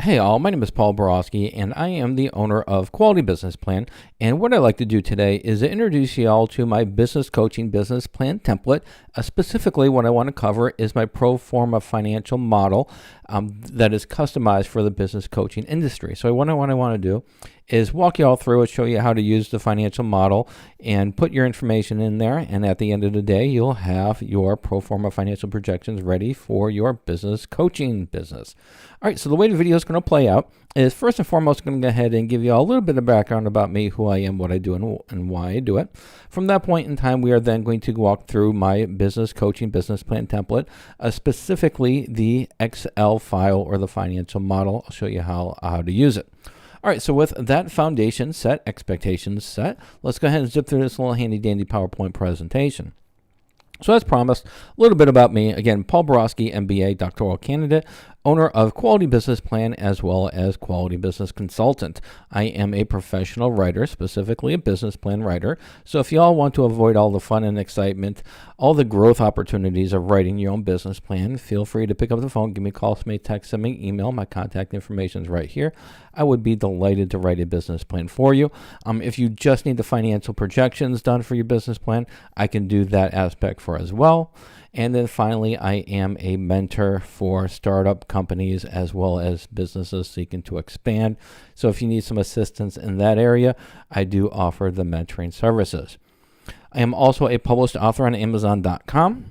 Hey all, my name is Paul Borosky and I am the owner of Quality Business Plan. And what I'd like to do today is to introduce you all to my business coaching business plan template. Specifically, what I want to cover is my pro forma financial model that is customized for the business coaching industry. So what I want to do is walk you all through it, show you how to use the financial model and put your information in there. And at the end of the day, you'll have your pro forma financial projections ready for your business coaching business. All right, so the way the video is going to play out is first and foremost going to go ahead and give you all a little bit of background about me, who I am, what I do, and why I do it. From that point in time, we are then going to walk through my business coaching business plan template, specifically the Excel file or the financial model. I'll show you how to use it. All right, so with that foundation set, expectations set, let's go ahead and zip through this little handy dandy PowerPoint presentation. So as promised, a little bit about me. Again, Paul Borosky, MBA, doctoral candidate, owner of Quality Business Plan, as well as Quality Business Consultant. I am a professional writer, specifically a business plan writer. So if you all want to avoid all the fun and excitement, all the growth opportunities of writing your own business plan, feel free to pick up the phone, give me a call, send me a text, send me an email. My contact information is right here. I would be delighted to write a business plan for you. If you just need the financial projections done for your business plan, I can do that aspect for as well. And then finally, I am a mentor for startup companies as well as businesses seeking to expand. So if you need some assistance in that area, I do offer the mentoring services. I am also a published author on Amazon.com.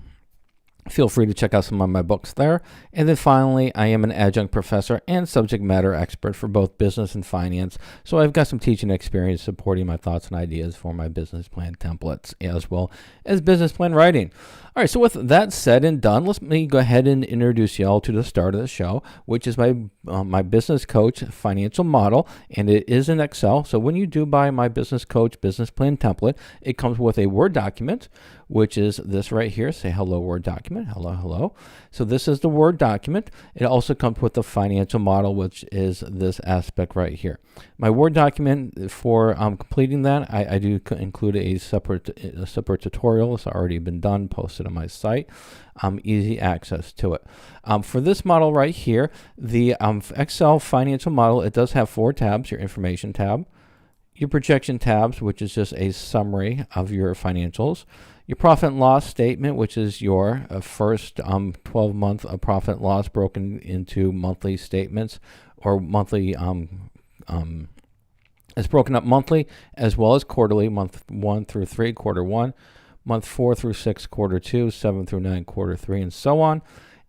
Feel free to check out some of my books there. And then finally, I am an adjunct professor and subject matter expert for both business and finance. So I've got some teaching experience supporting my thoughts and ideas for my business plan templates as well as business plan writing. All right, so with that said and done, let me go ahead and introduce you all to the start of the show, which is my business coach financial model, and it is in Excel. So when you do buy my business coach business plan template, it comes with a Word document, which is this right here. Say hello, Word document. Hello, hello. So this is the Word document. It also comes with the financial model, which is this aspect right here. My Word document, for completing that, I do include a separate tutorial. It's already been done, posted on my site. Easy access to it. For this model right here, the Excel financial model, it does have 4 tabs: your information tab, your projection tabs, which is just a summary of your financials, your profit and loss statement, which is your first 12-month profit and loss broken into monthly statements or monthly. It's broken up monthly as well as quarterly, month 1 through 3, quarter 1, month 4 through 6, quarter 2, 7 through 9, quarter 3, and so on.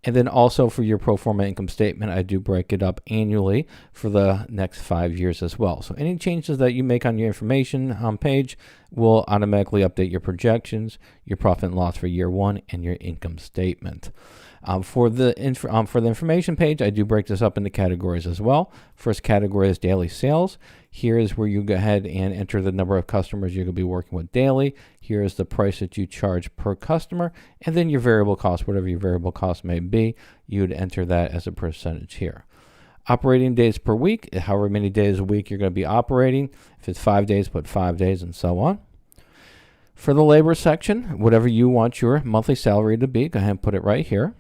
And then also for your pro forma income statement, I do break it up annually for the next 5 years as well. So any changes that you make on your information page will automatically update your projections, your profit and loss for year 1, and your income statement. For the information page, I do break this up into categories as well. First category is daily sales. Here is where you go ahead and enter the number of customers you're going to be working with daily. Here is the price that you charge per customer, and then your variable cost, whatever your variable cost may be, you would enter that as a percentage here. Operating days per week, however many days a week you're going to be operating. If it's 5 days, put 5 days, and so on. For the labor section, whatever you want your monthly salary to be, go ahead and put it right here.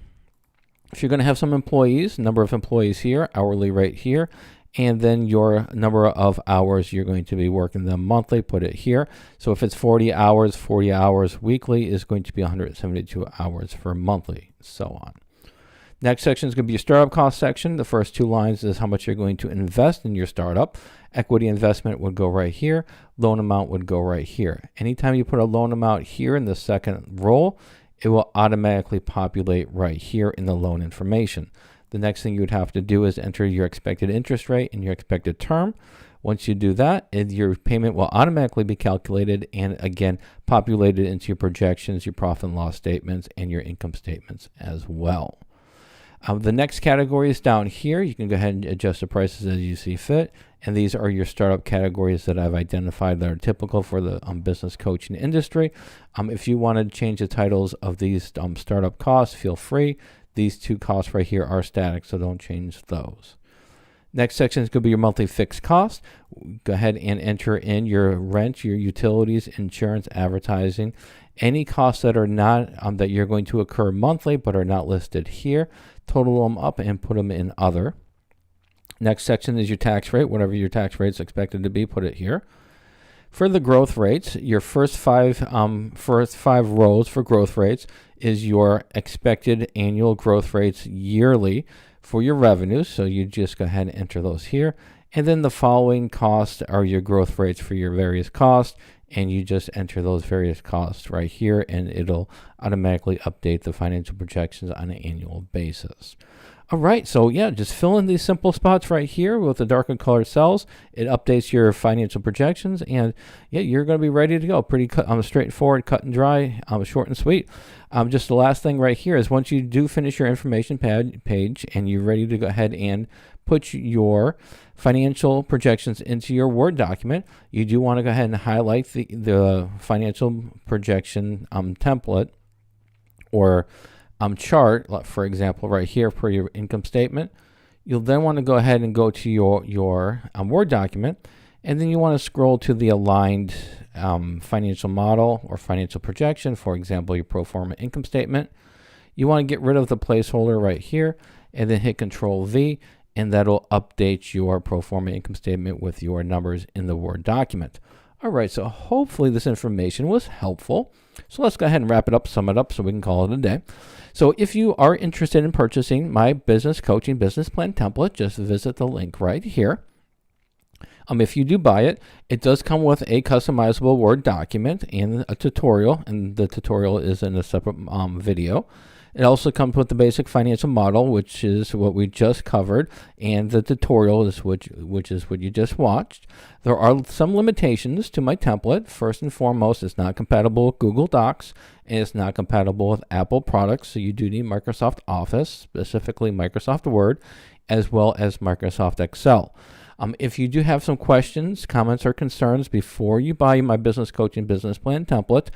If you're going to have some employees, number of employees here, hourly rate here, and then your number of hours you're going to be working them monthly, put it here. So if it's 40 hours weekly is going to be 172 hours for monthly, so on. Next section is going to be your startup cost section. The first 2 lines is how much you're going to invest in your startup. Equity investment would go right here. Loan amount would go right here. Anytime you put a loan amount here in the second row, it will automatically populate right here in the loan information. The next thing you would have to do is enter your expected interest rate and your expected term. Once you do that, your payment will automatically be calculated and again populated into your projections, your profit and loss statements, and your income statements as well. The next category is down here. You can go ahead and adjust the prices as you see fit. And these are your startup categories that I've identified that are typical for the business coaching industry. If you want to change the titles of these startup costs, feel free. These 2 costs right here are static, so don't change those. Next section is going to be your monthly fixed cost. Go ahead and enter in your rent, your utilities, insurance, advertising, any costs that are not that you're going to occur monthly but are not listed here. Total them up and put them in other. Next section is your tax rate. Whatever your tax rate is expected to be, put it here. For the growth rates, your first five rows for growth rates is your expected annual growth rates yearly for your revenues. So you just go ahead and enter those here. And then the following costs are your growth rates for your various costs. And you just enter those various costs right here, and it'll automatically update the financial projections on an annual basis. All right, so yeah, just fill in these simple spots right here with the darker colored cells. It updates your financial projections, and yeah, you're going to be ready to go. Pretty straightforward, cut and dry, short and sweet. Just the last thing right here is once you do finish your information page and you're ready to go ahead and put your financial projections into your Word document, you do want to go ahead and highlight the financial projection template or chart, for example, right here for your income statement. You'll then want to go ahead and go to your Word document, and then you want to scroll to the aligned financial model or financial projection, for example, your pro forma income statement. You want to get rid of the placeholder right here, and then hit Control V, and that'll update your pro forma income statement with your numbers in the Word document. All right, so hopefully this information was helpful. So let's go ahead and wrap it up, sum it up, so we can call it a day. So if you are interested in purchasing my business coaching business plan template, just visit the link right here. If you do buy it, it does come with a customizable Word document and a tutorial, and the tutorial is in a separate video. It also comes with the basic financial model, which is what we just covered, and the tutorial is which is what you just watched. There are some limitations to my template. First and foremost, it's not compatible with Google Docs, and it's not compatible with Apple products, so you do need Microsoft Office, specifically Microsoft Word, as well as Microsoft Excel. If you do have some questions, comments, or concerns before you buy my business coaching business plan template,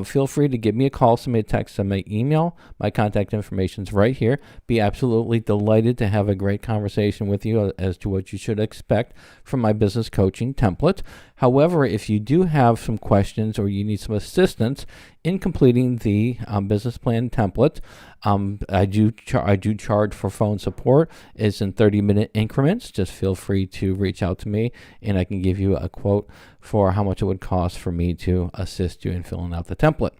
feel free to give me a call, send me a text, send me an email. My contact information is right here. Be absolutely delighted to have a great conversation with you as to what you should expect from my business coaching template. However, if you do have some questions or you need some assistance in completing the business plan template, I do charge for phone support. It's in 30-minute increments. Just feel free to reach out to me, and I can give you a quote for how much it would cost for me to assist you in filling out the template.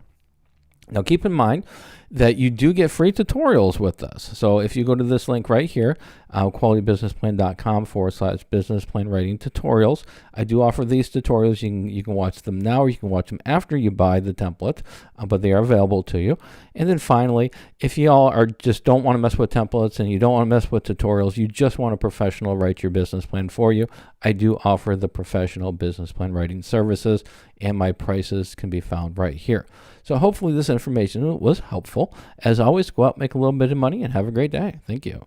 Now, keep in mind that you do get free tutorials with us. So if you go to this link right here, qualitybusinessplan.com/business plan writing tutorials, I do offer these tutorials. You can watch them now, or you can watch them after you buy the template, but they are available to you. And then finally, if y'all just don't want to mess with templates and you don't want to mess with tutorials, you just want a professional write your business plan for you, I do offer the professional business plan writing services, and my prices can be found right here. So hopefully this information was helpful. As always, go out, make a little bit of money, and have a great day. Thank you.